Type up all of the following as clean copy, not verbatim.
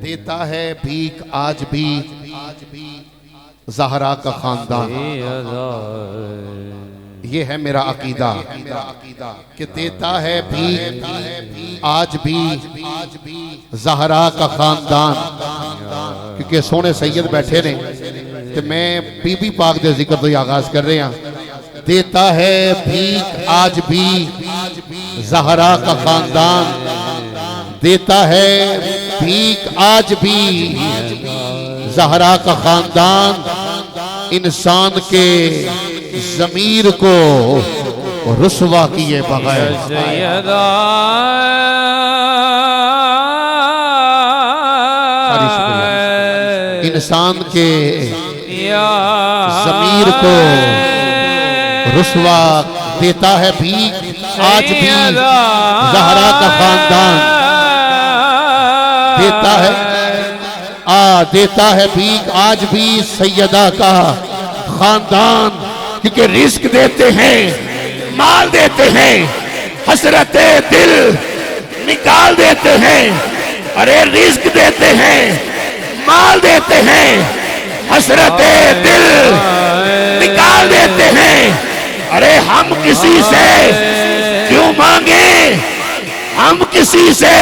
دیتا ہے بھیک آج بھی زہرا کا خاندان. یہ ہے میرا عقیدہ کہ دیتا ہے بھیک آج بھی زہرا کا خاندان. کیونکہ سونے سید بیٹھے نے کہ میں بی بی پاک دے ذکر تو یہ آغاز کر رہے ہیں. دیتا ہے بھیک آج بھی زہرا کا خاندان. دیتا ہے بھیک آج بھی زہرا کا خاندان. انسان کے ضمیر کو رسوا کیے بغیر انسان کے ضمیر کو رسوا دیتا ہے بھیک آج بھی زہرا کا خاندان. دیتا ہے بھیک آج بھی سیدہ کا خاندان. کیونکہ رزق دیتے ہیں مال دیتے ہیں حسرت دل نکال دیتے ہیں. ارے رزق دیتے ہیں مال دیتے ہیں حسرت دل نکال دیتے ہیں. ارے ہم کسی سے کیوں مانگیں ہم کسی سے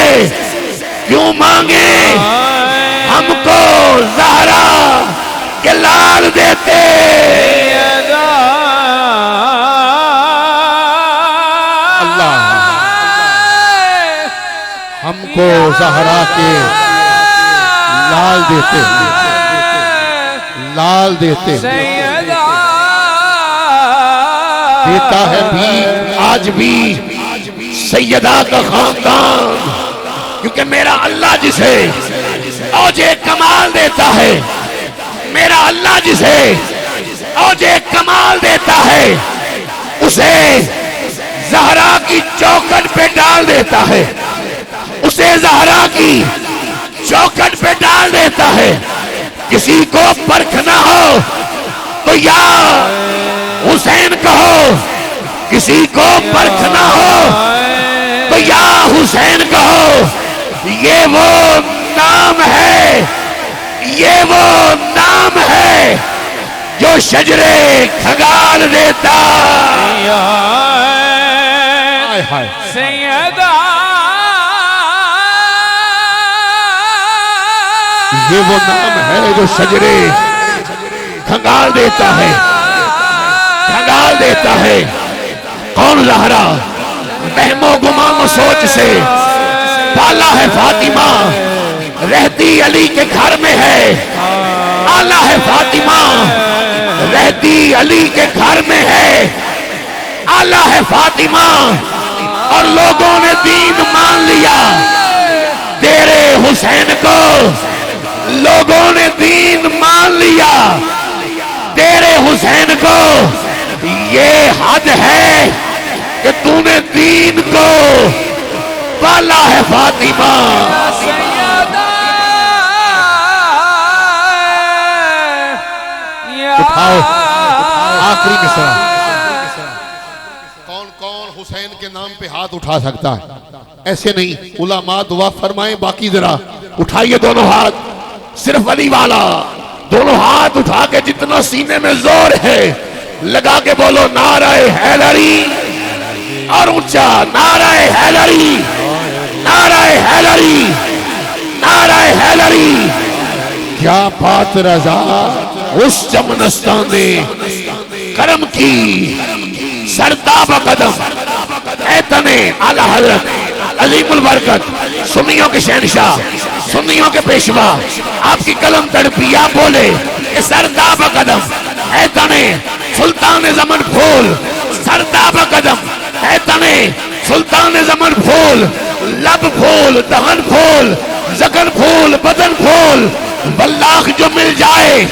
کیوں مانگیں ہم کو زہرا کے لال دیتے. اللہ ہم کو زہرا کے لال دیتے لال دیتے. دیتا ہے بھی آج بھی سیدہ کا خاندان. کیونکہ میرا اللہ جسے اوج کمال دیتا ہے میرا اللہ جسے اوج کمال دیتا ہے اسے زہرا کی چوکھٹ پہ ڈال دیتا ہے. اسے زہرا کی چوکھٹ پہ ڈال دیتا ہے. کسی کو پرکھنا ہو تو یا حسین کہو. کسی کو پرکھنا ہو تو یا حسین کہو. یہ وہ نام ہے یہ وہ نام ہے جو شجرے کھگال دیتا. سیدہ یہ وہ نام ہے جو شجرے کھگال دیتا ہے کھگال دیتا ہے. کون زہرا وہم و گمان و سوچ سے پالا ہے فاطمہ رہتی علی کے گھر میں ہے. آلہ ہے فاطمہ رہتی علی کے گھر میں ہے. آلہ ہے فاطمہ اور لوگوں نے دین مان لیا. تیرے حسین کو لوگوں نے دین مان لیا. تیرے حسین کو یہ حد ہے کہ تو نے دین کو پالا ہے فاطمہ. اٹھاؤ آخری مصرع. کون کون حسین کے نام پہ ہاتھ اٹھا سکتا ہے؟ ایسے نہیں علماء دعا فرمائیں. باقی ذرا اٹھائیے دونوں ہاتھ صرف علی والا. دونوں ہاتھ اٹھا کے جتنا سینے میں زور ہے لگا کے بولو نعرہ حیدری. اور اونچا نعرہ حیدری نعرہ حیدری نعرہ حیدری. کیا بات رضا اس چمنستان نے کرم کی سرداب قدم اے تنے اعلی حضرت عظیم البرکت سنیوں کے شہنشاہ سنیوں کے پیشوا آپ کی قلم تڑپی. آپ بولے کہ سرداب قدم اے تنے سلطان زمن پھول سرداب قدم اے تنے سلطان زمن پھول. لب پھول دہن پھول زکن پھول بدن پھول. واللہ جو مل جائے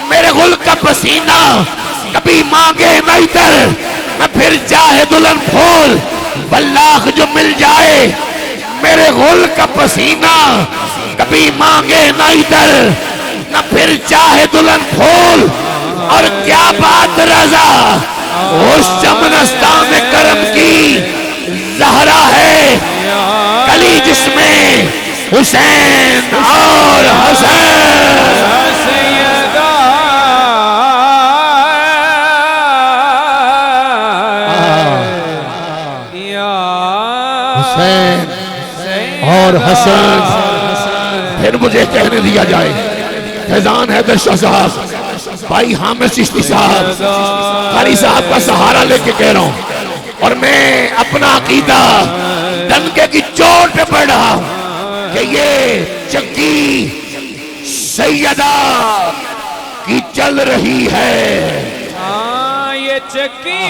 میرے غل کا پسینہ کبھی مانگے نہ ادھر نہ پھر چاہے دلہن پھول. واللہ جو مل جائے میرے غل کا پسینہ کبھی مانگے نہ ادھر نہ پھر چاہے دلہن پھول. اور کیا بات رضا اس چمنستان کرم کی زہرا ہے کلی جس میں حسین اور حسین سیدہ یا حسین اور حسن. پھر مجھے کہنے دیا جائے فیضان حیدر شاہ صاحب، بھائی حامد چشتی صاحب، قاری صاحب کا سہارا لے کے کہہ رہا ہوں، اور میں اپنا عقیدہ ڈنکے کی چوٹ پہ پڑھ رہا ہوں کہ یہ چکی سیدہ کی چل رہی ہے. یہ چکی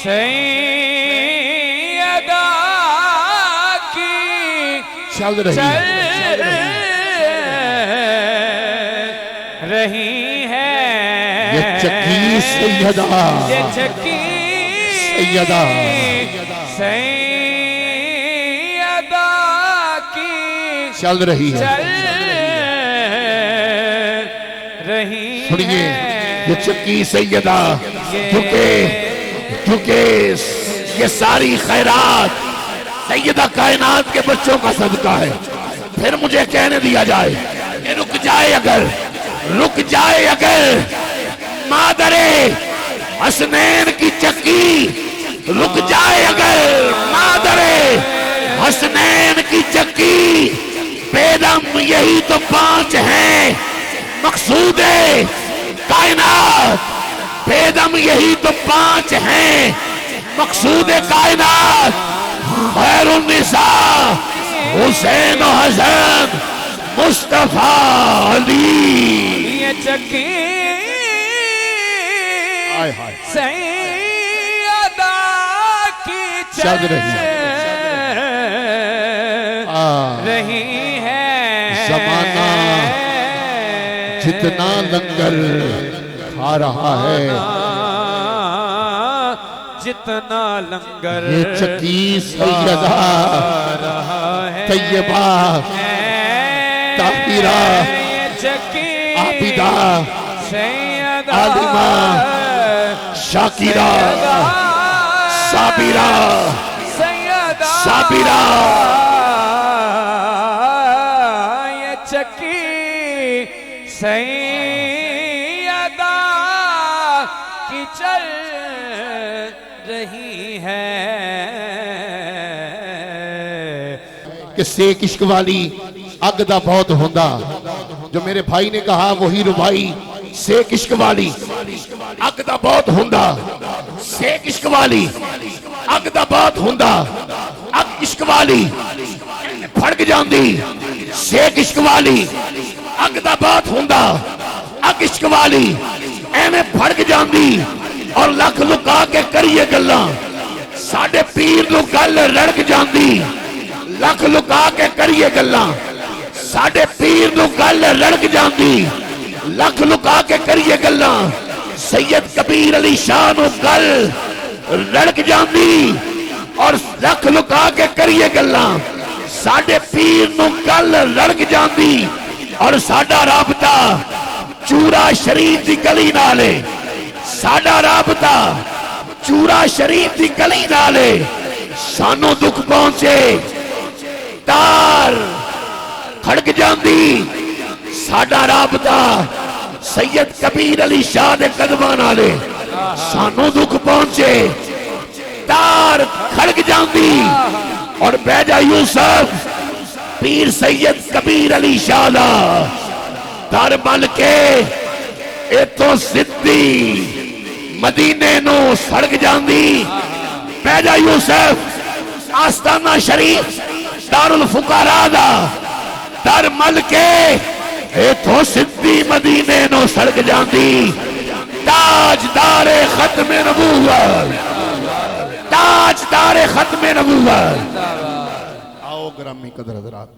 سیدہ کی چل رہی ہے، رہی ہے. یہ چکی سیدہ، یہ چکی سیدہ سیدہ کی چل رہی ہے. چل رہی سنیے، ہے. یہ چکی سیدہ، کیونکہ یہ ساری خیرات سیدہ کائنات کے بچوں کا صدقہ ہے. پھر مجھے کہنے دیا جائے کہ رک جائے اگر مادر حسنین کی چکی، رک جائے اگر مادر حسنین کی چکی، بیدم یہی تو 5 ہیں مقصود کائنات، بیدم یہی تو 5 ہیں مقصود کائنات، خیر النساء حسین و حسن مصطفیٰ علی. یہ چکی سیدہ کی چل رہی ہے. زمانہ جتنا لنگر کھا رہا ہے، جتنا لنگر یہ چکی سیدہ طیبہ طاہرہ عابدہ عالمہ شاکرہ صابرہ یہ چکی سیدہ کی چل رہی ہے. کہ سیک عشق والی اگ دا بہت ہوندا، جو میرے بھائی نے کہا وہی ربائی. سیک عشق والی اگ دا بہت ہوندا، سیک عشق والی اگ دا بہت ہوندا، اگ عشق والی پھڑک جاندی. سیک عشق والی اگ دا بہت ہوندا، اگ عشق والی ایویں پھڑک جاندی. اور لکھ لکا کے کریے گلاں، ساڈے پیر نو گل رڑک جاندی. لکھ لکا کے کریے گلاں، ساڈے پیر نو گل رڑک جاندی. لکھ لکا کے کریے گلاں، سید کبیر علی شاہ نو گل رڑک جاندی. اور لکھ لکا کے کریے گلاں، ساڈے پیر نو گل رڑک جاندی. اور ساڈا رابطہ چورا شریف دی گلی نالے، ساڈا رابطہ چورا شریف دی گلی نالے. سانو دکھ پہنچے تار کھڑک جاندی. ساڈا رابطہ سید کبیر علی شاہ دے قدماں نالے. سانو دکھ پہنچے تار کھڑک جاندی. اور بیجا یوسف پیر سید کبیر علی شاہ دا در مل کے ایتھوں سدھی مدینے نو سڑک جاندی. بیجا یوسف آستانہ شریف دار الفقراء دا در مل کے ایتھوں سدھی مدینے نو سڑک جاندی. تاجدار ختم نبوت، تاجدار ختم نبوت. آؤ گرامی قدر حضرات.